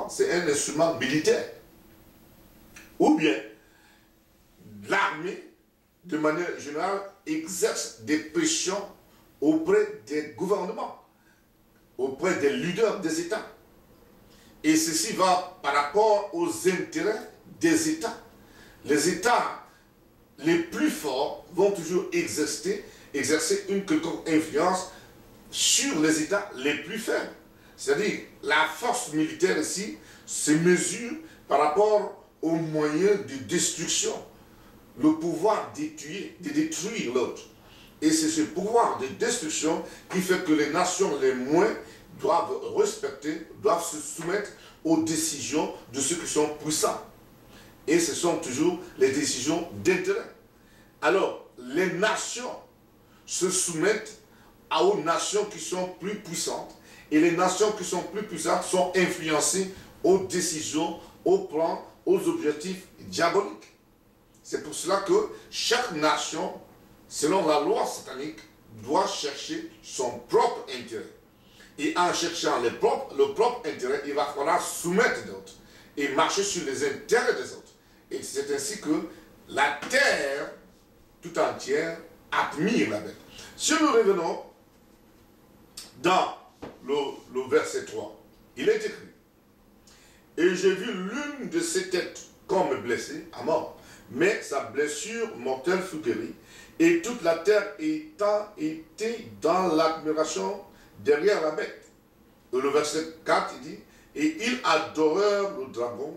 c'est un instrument militaire. Ou bien, l'armée, de manière générale, exerce des pressions auprès des gouvernements, auprès des leaders des États. Et ceci va par rapport aux intérêts des États. Les États les plus forts vont toujours exercer une quelconque influence sur les États les plus faibles. C'est-à-dire, la force militaire ici se mesure par rapport aux moyens de destruction, le pouvoir de détruire l'autre. Et c'est ce pouvoir de destruction qui fait que les nations les moins doivent respecter, doivent se soumettre aux décisions de ceux qui sont puissants. Et ce sont toujours les décisions d'intérêt. Alors, les nations se soumettent aux nations qui sont plus puissantes, et les nations qui sont plus puissantes sont influencées aux décisions, aux plans, aux objectifs diaboliques. C'est pour cela que chaque nation, selon la loi satanique, doit chercher son propre intérêt. Et en cherchant le propre intérêt, il va falloir soumettre d'autres et marcher sur les intérêts des autres. Et c'est ainsi que la terre tout entière admire la bête. Si nous revenons dans le verset 3, il est écrit: et j'ai vu l'une de ses têtes comme blessée à mort, mais sa blessure mortelle fut guérie, et toute la terre était dans l'admiration derrière la bête. Et le verset 4, il dit: et ils adorèrent le dragon,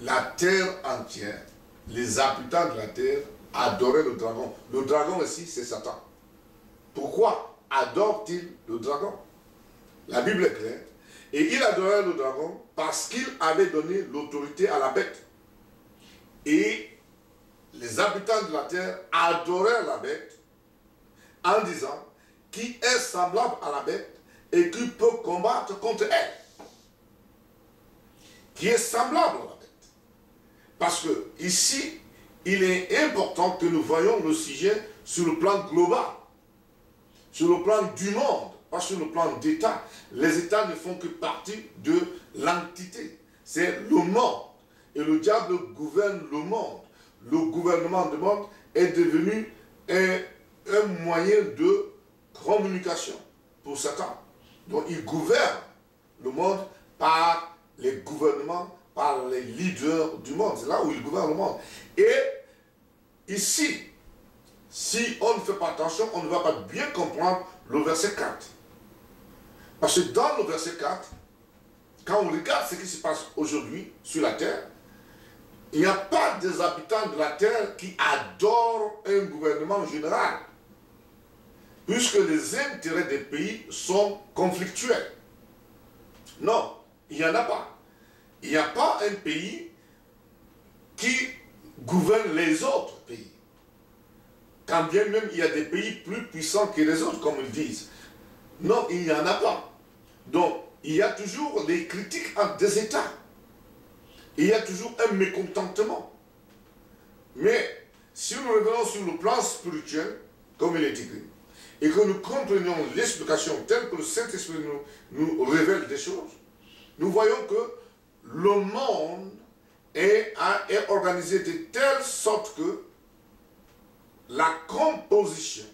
la terre entière, les habitants de la terre adoraient le dragon. Le dragon ici, c'est Satan. Pourquoi adore-t-il le dragon? La Bible est claire. Et il adorait le dragon parce qu'il avait donné l'autorité à la bête. Et les habitants de la terre adorèrent la bête en disant: qui est semblable à la bête et qui peut combattre contre elle? Qui est semblable à la bête? Parce que ici, il est important que nous voyions le sujet sur le plan global, sur le plan du monde, pas sur le plan d'État. Les États ne font que partie de l'entité. C'est le monde. Et le diable gouverne le monde. Le gouvernement du monde est devenu un moyen de communication pour Satan. Donc il gouverne le monde par les gouvernements, par les leaders du monde. C'est là où il gouverne le monde. Et ici, si on ne fait pas attention, on ne va pas bien comprendre le verset 4. Parce que dans le verset 4, quand on regarde ce qui se passe aujourd'hui sur la terre, il n'y a pas des habitants de la terre qui adorent un gouvernement général, puisque les intérêts des pays sont conflictuels. Non, il n'y en a pas. Il n'y a pas un pays qui gouverne les autres pays. Quand bien même il y a des pays plus puissants que les autres, comme ils disent. Non, il n'y en a pas. Donc, il y a toujours des critiques entre des États. Il y a toujours un mécontentement. Mais, si nous revenons sur le plan spirituel, comme il est écrit, et que nous comprenions l'explication telle que le Saint-Esprit nous révèle des choses, nous voyons que le monde est organisé de telle sorte que la composition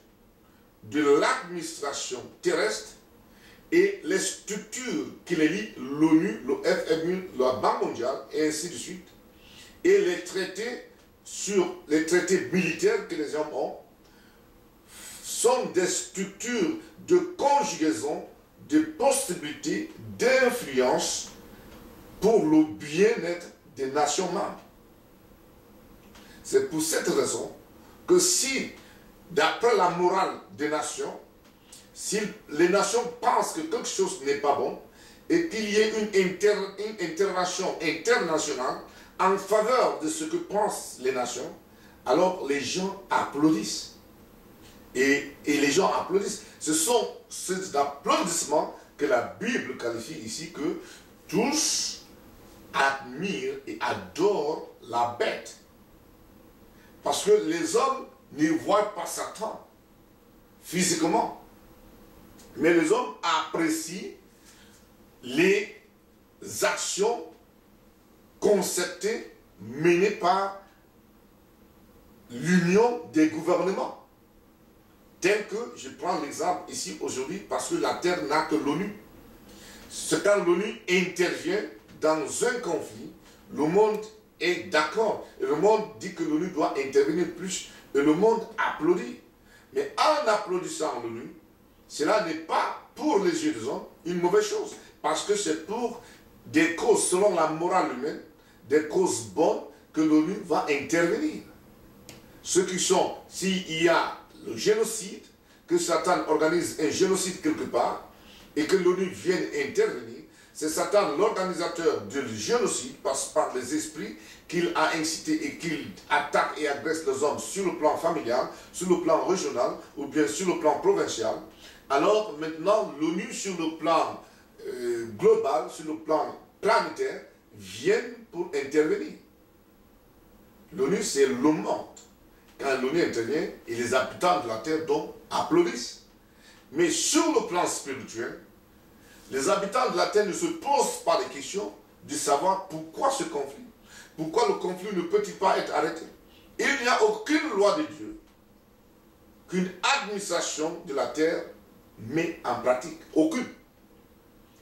de l'administration terrestre et les structures qui les lient, l'ONU, le FMI, la Banque mondiale, et ainsi de suite, et les traités militaires que les hommes ont, sont des structures de conjugaison de possibilités d'influence pour le bien-être des nations membres. C'est pour cette raison que si, d'après la morale des nations, si les nations pensent que quelque chose n'est pas bon et qu'il y ait une intervention internationale en faveur de ce que pensent les nations, alors les gens applaudissent. Et les gens applaudissent. Ce sont ces applaudissements que la Bible qualifie ici que tous admirent et adorent la bête. Parce que les hommes ne voient pas Satan physiquement. Mais les hommes apprécient les actions concertées menées par l'union des gouvernements. Tel que, je prends l'exemple ici aujourd'hui, parce que la Terre n'a que l'ONU. C'est quand l'ONU intervient dans un conflit, le monde est d'accord. Et le monde dit que l'ONU doit intervenir plus. Et le monde applaudit. Mais en applaudissant l'ONU, cela n'est pas, pour les yeux des hommes, une mauvaise chose. Parce que c'est pour des causes, selon la morale humaine, des causes bonnes que l'ONU va intervenir. Ceux qui sont, s'il y a le génocide, que Satan organise un génocide quelque part, et que l'ONU vienne intervenir, c'est Satan l'organisateur du génocide, par les esprits qu'il a incité et qu'il attaque et agresse les hommes sur le plan familial, sur le plan régional, ou bien sur le plan provincial. Alors maintenant, l'ONU sur le plan global, sur le plan planétaire, viennent pour intervenir. L'ONU, c'est le monde. Quand l'ONU intervient, et les habitants de la Terre donc applaudissent. Mais sur le plan spirituel, les habitants de la Terre ne se posent pas les questions de savoir pourquoi ce conflit. Pourquoi le conflit ne peut-il pas être arrêté? Il n'y a aucune loi de Dieu qu'une administration de la Terre met en pratique. Aucune.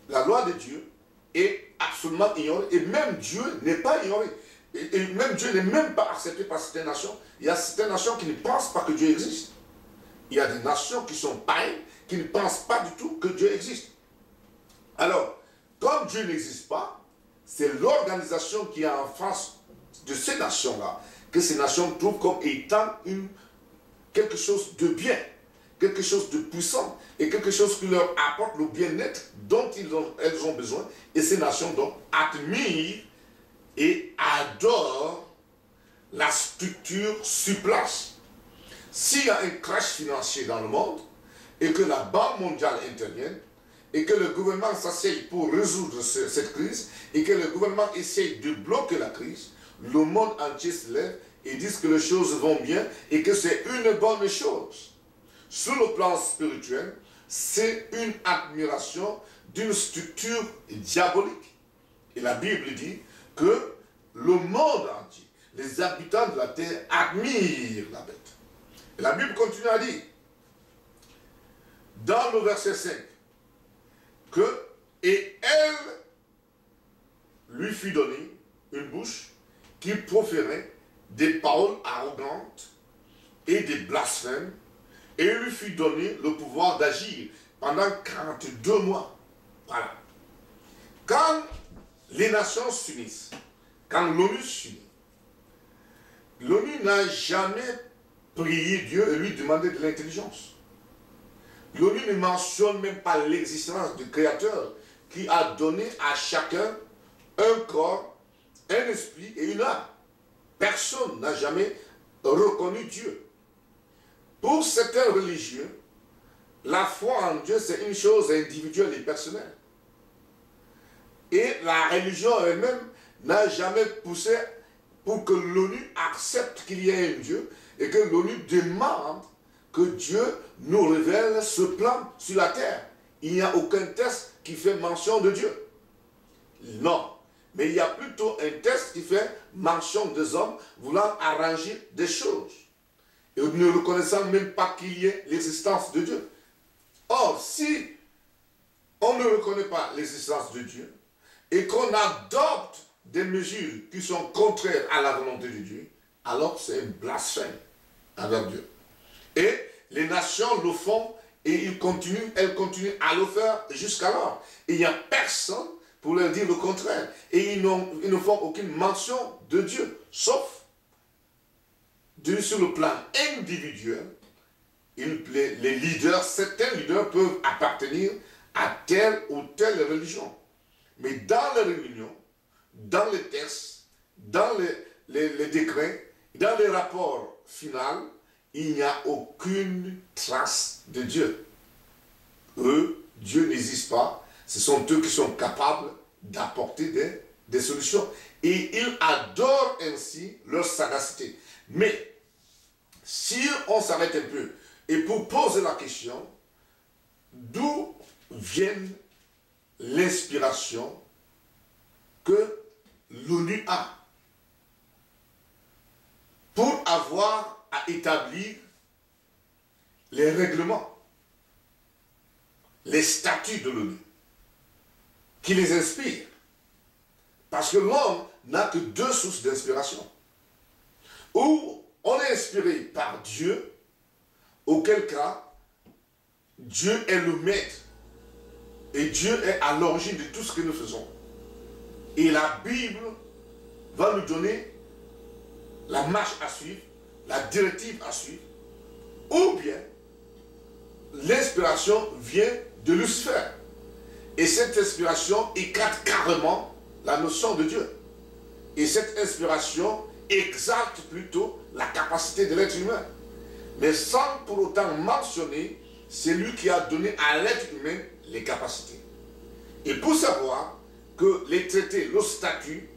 La loi de Dieu est absolument ignorée. Et même Dieu n'est pas ignoré. Et même Dieu n'est même pas accepté par certaines nations. Il y a certaines nations qui ne pensent pas que Dieu existe. Il y a des nations qui sont païennes, qui ne pensent pas du tout que Dieu existe. Alors, comme Dieu n'existe pas, c'est l'organisation qui est en face de ces nations-là, que ces nations trouvent comme étant quelque chose de bien, quelque chose de puissant, et quelque chose qui leur apporte le bien-être dont elles ont besoin. Et ces nations donc admirent et adorent la structure sur place. S'il y a un crash financier dans le monde, et que la Banque mondiale intervienne, et que le gouvernement s'asseye pour résoudre cette crise, et que le gouvernement essaye de bloquer la crise, le monde entier se lève et dit que les choses vont bien et que c'est une bonne chose. Sur le plan spirituel, c'est une admiration d'une structure diabolique. Et la Bible dit que le monde entier, les habitants de la terre admirent la bête. Et la Bible continue à dire, dans le verset 5, que « Et elle lui fut donnée une bouche qui proférait des paroles arrogantes et des blasphèmes, et il lui fut donné le pouvoir d'agir pendant 42 mois. » Voilà. Quand les nations s'unissent, quand l'ONU s'unit, l'ONU n'a jamais prié Dieu et lui demandé de l'intelligence. L'ONU ne mentionne même pas l'existence du Créateur qui a donné à chacun un corps, un esprit et une âme. Personne n'a jamais reconnu Dieu. Pour certains religieux, la foi en Dieu, c'est une chose individuelle et personnelle. Et la religion elle-même n'a jamais poussé pour que l'ONU accepte qu'il y ait un Dieu et que l'ONU demande que Dieu nous révèle ce plan sur la terre. Il n'y a aucun texte qui fait mention de Dieu. Non. Mais il y a plutôt un texte qui fait mention des hommes voulant arranger des choses. Et ne reconnaissant même pas qu'il y ait l'existence de Dieu. Or, si on ne reconnaît pas l'existence de Dieu et qu'on adopte des mesures qui sont contraires à la volonté de Dieu, alors c'est un blasphème envers Dieu. Et les nations le font et elles continuent à le faire jusqu'alors. Et il n'y a personne pour leur dire le contraire. Et ils ne font aucune mention de Dieu, sauf sur le plan individuel, les leaders, certains leaders peuvent appartenir à telle ou telle religion. Mais dans les réunions, dans les textes, dans les décrets, dans les rapports finaux, il n'y a aucune trace de Dieu. Eux, Dieu n'existe pas. Ce sont eux qui sont capables d'apporter des solutions. Et ils adorent ainsi leur sagacité. Mais, si on s'arrête un peu, et pour poser la question, d'où vient l'inspiration que l'ONU a pour avoir à établir les règlements, les statuts de l'ONU, qui les inspirent. Parce que l'homme n'a que deux sources d'inspiration. Ou on est inspiré par Dieu, auquel cas, Dieu est le maître. Et Dieu est à l'origine de tout ce que nous faisons. Et la Bible va nous donner la marche à suivre, la directive à suivre. Ou bien, l'inspiration vient de Lucifer. Et cette inspiration écarte carrément la notion de Dieu. Et cette inspiration exalte plutôt la capacité de l'être humain. Mais sans pour autant mentionner celui qui a donné à l'être humain les capacités. Et pour savoir que les traités, le statut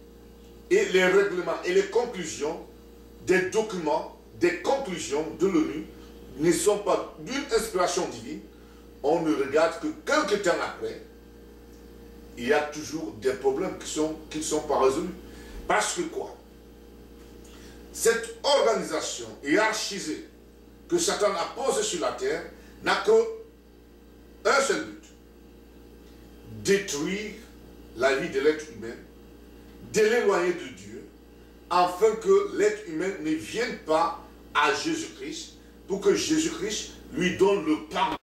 et les règlements et les conclusions des documents, des conclusions de l'ONU ne sont pas d'une inspiration divine, on ne regarde que quelques temps après, il y a toujours des problèmes qui ne sont pas résolus. Parce que quoi? Cette organisation hiérarchisée que Satan a posée sur la terre n'a qu'un seul but: détruire la vie de l'être humain, de l'éloigner de Dieu, afin que l'être humain ne vienne pas à Jésus-Christ, pour que Jésus-Christ lui donne le pardon.